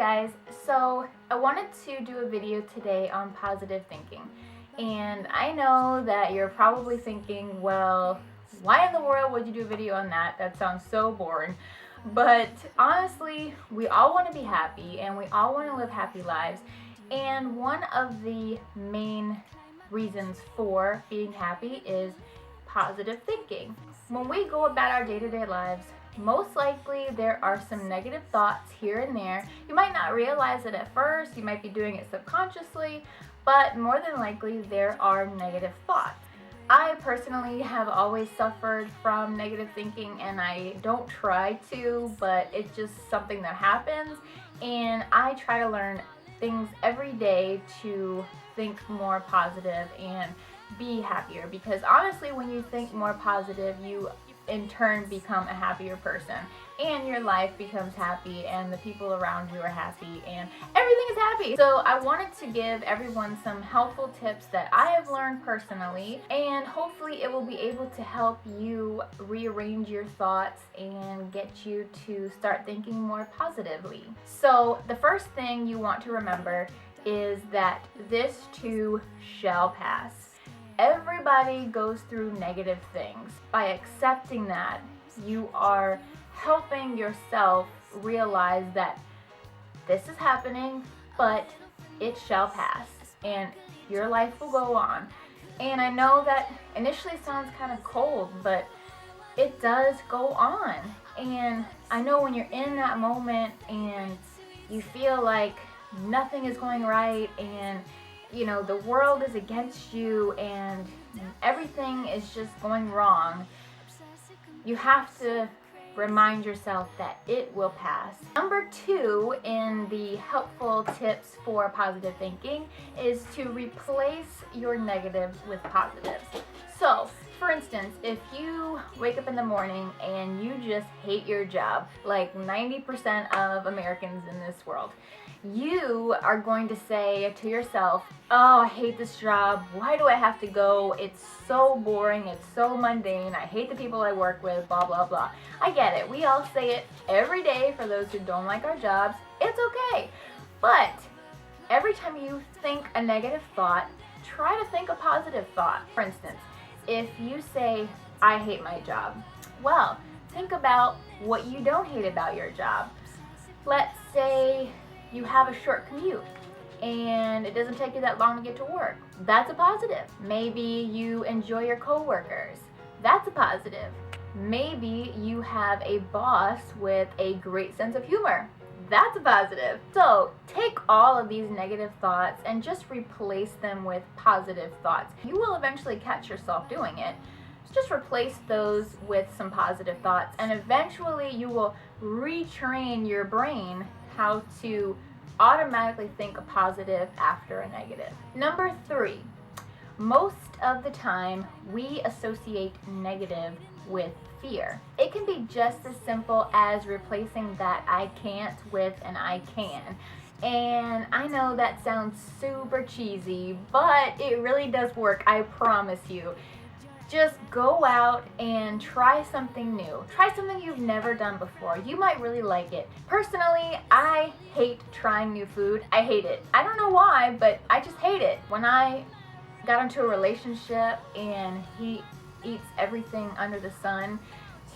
guys, so I wanted to do a video today on positive thinking, and I know that you're probably thinking, well, why in the world would you do a video on that? That sounds so boring. But honestly, we all want to be happy and we all want to live happy lives, and one of the main reasons for being happy is positive thinking. When we go about our day-to-day lives, most likely there are some negative thoughts here and there. You might not realize it at first, you might be doing it subconsciously, but more than likely there are negative thoughts. I personally have always suffered from negative thinking, and I don't try to, but it's just something that happens, and I try to learn things every day to think more positive and be happier, because honestly, when you think more positive, you in turn become a happier person, and your life becomes happy, and the people around you are happy, and everything is happy. So I wanted to give everyone some helpful tips that I have learned personally, and hopefully it will be able to help you rearrange your thoughts and get you to start thinking more positively. So the first thing you want to remember is that this too shall pass. Everybody goes through negative things. By accepting that, you are helping yourself realize that this is happening, but it shall pass, and your life will go on. And I know that initially sounds kind of cold, but it does go on. And I know when you're in that moment and you feel like nothing is going right, and the world is against you and everything is just going wrong, you have to remind yourself that it will pass. Number 2 in the helpful tips for positive thinking is to replace your negatives with positives. So, for instance, if you wake up in the morning and you just hate your job, like 90% of Americans in this world, you are going to say to yourself, oh, I hate this job. Why do I have to go? It's so boring. It's so mundane. I hate the people I work with, blah, blah, blah. I get it. We all say it every day for those who don't like our jobs. It's okay. But every time you think a negative thought, try to think a positive thought. For instance, if you say, I hate my job, well, think about what you don't hate about your job. Let's say you have a short commute and it doesn't take you that long to get to work. That's a positive. Maybe you enjoy your coworkers. That's a positive. Maybe you have a boss with a great sense of humor. That's a positive. So take all of these negative thoughts and just replace them with positive thoughts. You will eventually catch yourself doing it. Just replace those with some positive thoughts, and eventually you will retrain your brain how to automatically think a positive after a negative. Number 3, most of the time we associate negative with fear. It can be just as simple as replacing that I can't with an I can. And I know that sounds super cheesy, but it really does work, I promise you. Just go out and try something new. Try something you've never done before. You might really like it. Personally, I hate trying new food. I hate it. I don't know why, but I just hate it. When I got into a relationship and he eats everything under the sun,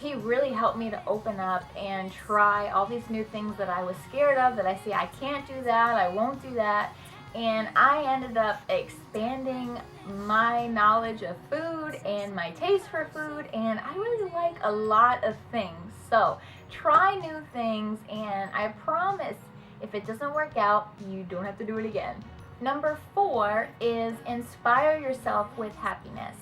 he really helped me to open up and try all these new things that I was scared of, that I say I can't do that, I won't do that. And I ended up expanding my knowledge of food and my taste for food, and I really like a lot of things. So try new things, and I promise if it doesn't work out, you don't have to do it again. Number 4 is inspire yourself with happiness.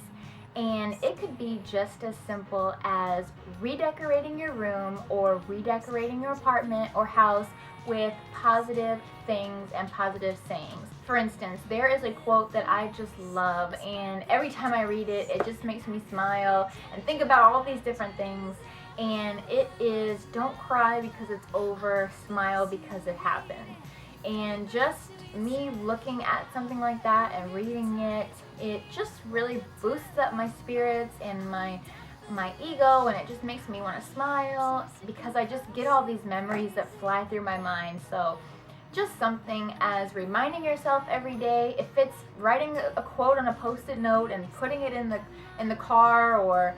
And it could be just as simple as redecorating your room or redecorating your apartment or house with positive things and positive sayings. For instance, there is a quote that I just love, and every time I read it, it just makes me smile and think about all these different things. And it is, don't cry because it's over, smile because it happened. And just me looking at something like that and reading it, it just really boosts up my spirits and my ego, and it just makes me want to smile because I just get all these memories that fly through my mind. So Just something as reminding yourself every day. If it's writing a quote on a post-it note and putting it in the car, or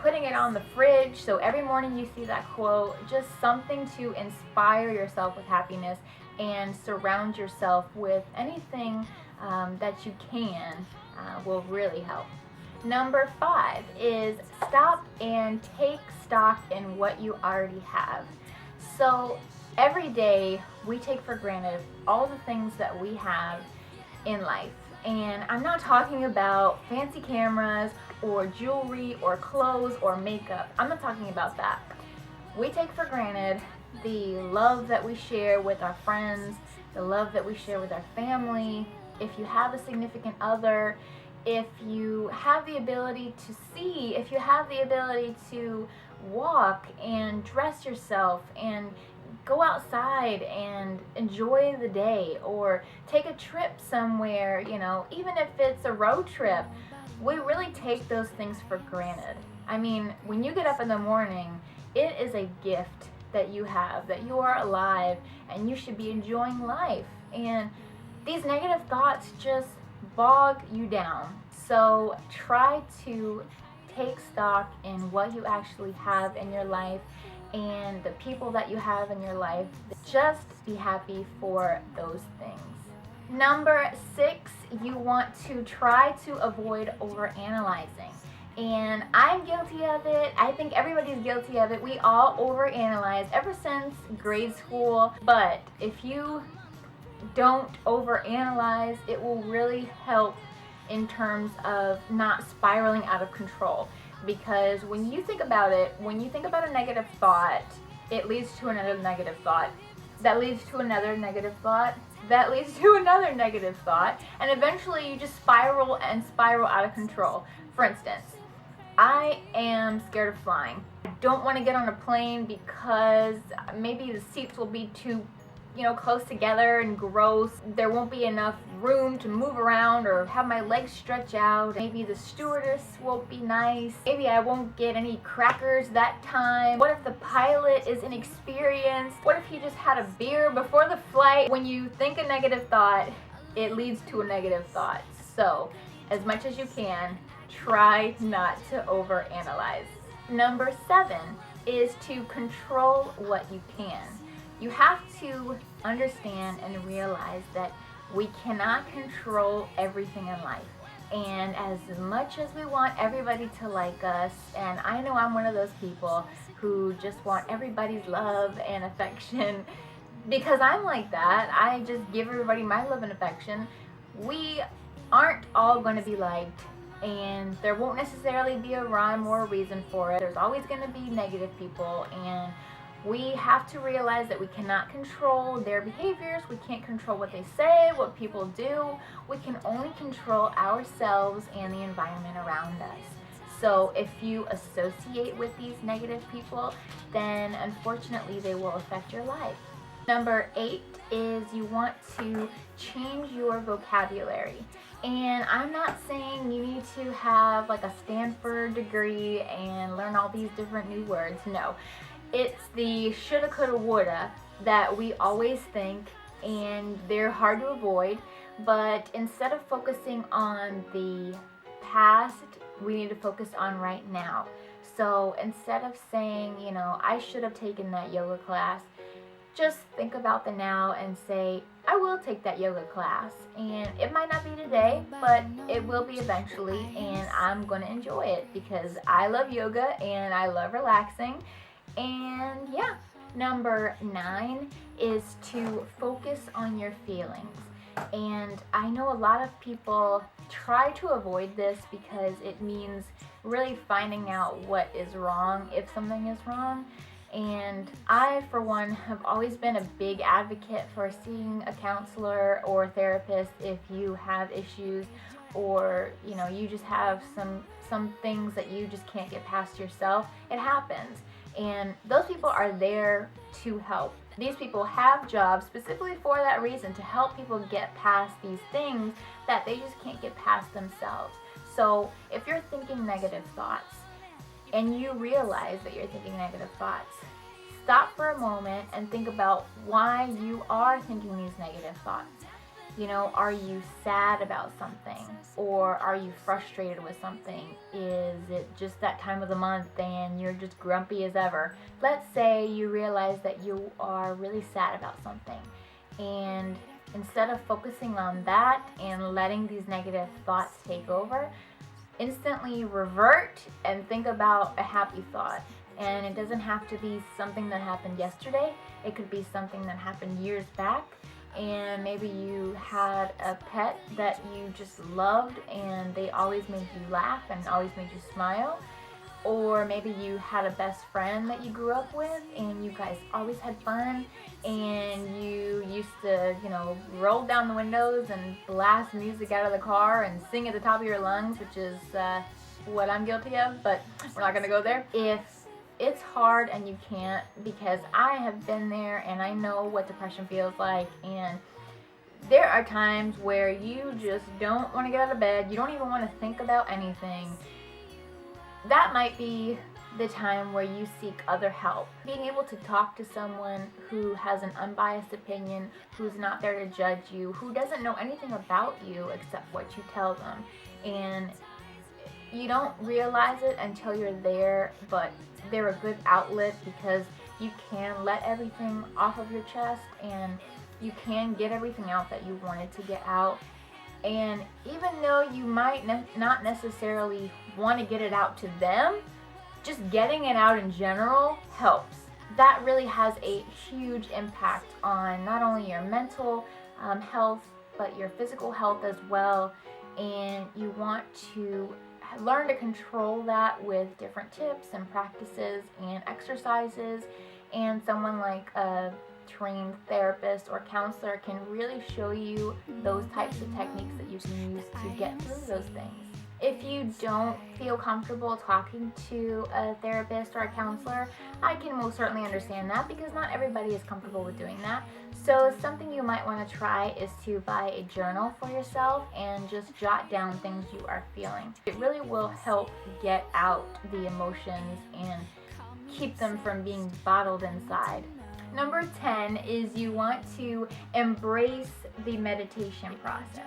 putting it on the fridge so every morning you see that quote. Just something to inspire yourself with happiness and surround yourself with anything that you can will really help. Number 5 is stop and take stock in what you already have. So every day we take for granted all the things that we have in life. And I'm not talking about fancy cameras or jewelry or clothes or makeup. I'm not talking about that. We take for granted the love that we share with our friends, the love that we share with our family. If you have a significant other, if you have the ability to see, if you have the ability to walk and dress yourself and go outside and enjoy the day, or take a trip somewhere, even if it's a road trip, we really take those things for granted. I mean, when you get up in the morning, it is a gift that you have, that you are alive and you should be enjoying life. And these negative thoughts just bog you down. So try to take stock in what you actually have in your life and the people that you have in your life. Just be happy for those things. Number 6, you want to try to avoid overanalyzing. And I'm guilty of it. I think everybody's guilty of it. We all overanalyze ever since grade school. But if you don't overanalyze, it will really help in terms of not spiraling out of control. Because when you think about it, when you think about a negative thought, it leads to another negative thought. That leads to another negative thought. That leads to another negative thought. And eventually you just spiral and spiral out of control. For instance, I am scared of flying. I don't want to get on a plane because maybe the seats will be too close together and gross. There won't be enough room to move around or have my legs stretch out. Maybe the stewardess won't be nice. Maybe I won't get any crackers that time. What if the pilot is inexperienced? What if he just had a beer before the flight? When you think a negative thought, it leads to a negative thought. So, as much as you can, try not to overanalyze. Number 7 is to control what you can. You have to understand and realize that we cannot control everything in life. And as much as we want everybody to like us, and I know I'm one of those people who just want everybody's love and affection, because I'm like that, I just give everybody my love and affection, we aren't all going to be liked. And there won't necessarily be a rhyme or a reason for it. There's always going to be negative people, and we have to realize that we cannot control their behaviors. We can't control what they say, what people do. We can only control ourselves and the environment around us. So if you associate with these negative people, then unfortunately they will affect your life. Number 8 is you want to change your vocabulary. And I'm not saying you need to have like a Stanford degree and learn all these different new words. No. It's the shoulda, coulda, woulda that we always think, and they're hard to avoid. But instead of focusing on the past, we need to focus on right now. So instead of saying, I should have taken that yoga class, just think about the now and say, I will take that yoga class. And it might not be today, but it will be eventually, and I'm going to enjoy it because I love yoga and I love relaxing. And yeah, number 9 is to focus on your feelings. And I know a lot of people try to avoid this because it means really finding out what is wrong if something is wrong. And I, for one, have always been a big advocate for seeing a counselor or therapist if you have issues, or you just have some things that you just can't get past yourself. It happens. And those people are there to help. These people have jobs specifically for that reason, to help people get past these things that they just can't get past themselves. So if you're thinking negative thoughts and you realize that you're thinking negative thoughts, stop for a moment and think about why you are thinking these negative thoughts. You know, are you sad about something, or are you frustrated with something? Is it just that time of the month and you're just grumpy as ever? Let's say you realize that you are really sad about something, and instead of focusing on that and letting these negative thoughts take over, instantly revert and think about a happy thought. And it doesn't have to be something that happened yesterday. It could be something that happened years back, and maybe you had a pet that you just loved and they always made you laugh and always made you smile. Or maybe you had a best friend that you grew up with and you guys always had fun, and you used to, roll down the windows and blast music out of the car and sing at the top of your lungs, which is what I'm guilty of, but we're not going to go there. If it's hard and you can't, because I have been there and I know what depression feels like, and there are times where you just don't want to get out of bed, you don't even want to think about anything. That might be the time where you seek other help. Being able to talk to someone who has an unbiased opinion, who's not there to judge you, who doesn't know anything about you except what you tell them. And you don't realize it until you're there, but they're a good outlet because you can let everything off of your chest and you can get everything out that you wanted to get out. And even though you might not necessarily want to get it out to them, just getting it out in general helps. That really has a huge impact on not only your mental health, but your physical health as well. And you want to learn to control that with different tips and practices and exercises. And someone like a trained therapist or counselor can really show you those types of techniques that you can use to get through those things. If you don't feel comfortable talking to a therapist or a counselor, I can most certainly understand that, because not everybody is comfortable with doing that. So something you might want to try is to buy a journal for yourself and just jot down things you are feeling. It really will help get out the emotions and keep them from being bottled inside. Number 10 is you want to embrace the meditation process.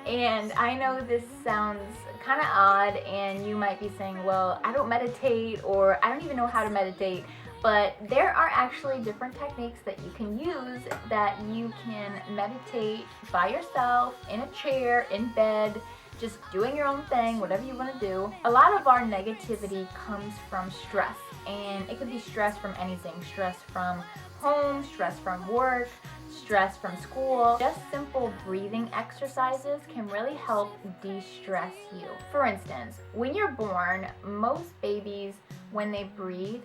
And I know this sounds kind of odd, and you might be saying, well, I don't meditate, or I don't even know how to meditate. But there are actually different techniques that you can use that you can meditate by yourself, in a chair, in bed, just doing your own thing, whatever you want to do. A lot of our negativity comes from stress, and it could be stress from anything. Stress from home, stress from work, stress from school. Just simple breathing exercises can really help de-stress you. For instance, when you're born, most babies, when they breathe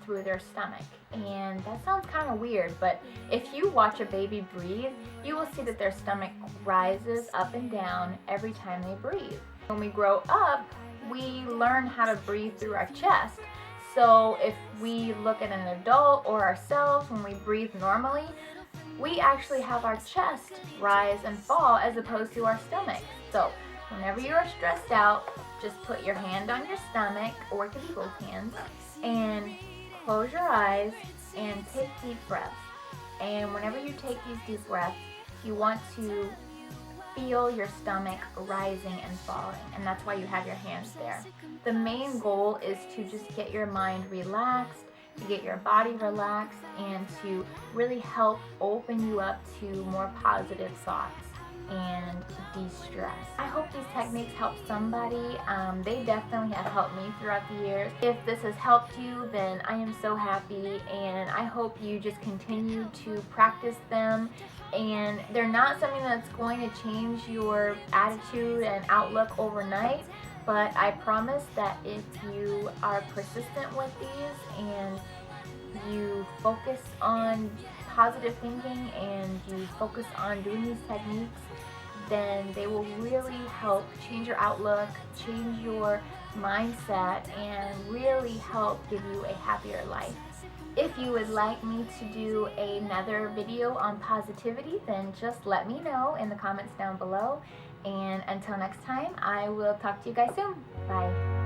through their stomach. And that sounds kind of weird, but if you watch a baby breathe, you will see that their stomach rises up and down every time they breathe. When we grow up, we learn how to breathe through our chest. So if we look at an adult or ourselves, when we breathe normally, we actually have our chest rise and fall as opposed to our stomach. So whenever you are stressed out, just put your hand on your stomach, or it can be both hands, and close your eyes and take deep breaths. And whenever you take these deep breaths, you want to feel your stomach rising and falling, and that's why you have your hands there. The main goal is to just get your mind relaxed, to get your body relaxed, and to really help open you up to more positive thoughts and de-stress. I hope these techniques help somebody. They definitely have helped me throughout the years. If this has helped you, then I am so happy, and I hope you just continue to practice them. And they're not something that's going to change your attitude and outlook overnight, but I promise that if you are persistent with these and you focus on positive thinking and you focus on doing these techniques, then they will really help change your outlook, change your mindset, and really help give you a happier life. If you would like me to do another video on positivity, then just let me know in the comments down below. And until next time, I will talk to you guys soon. Bye.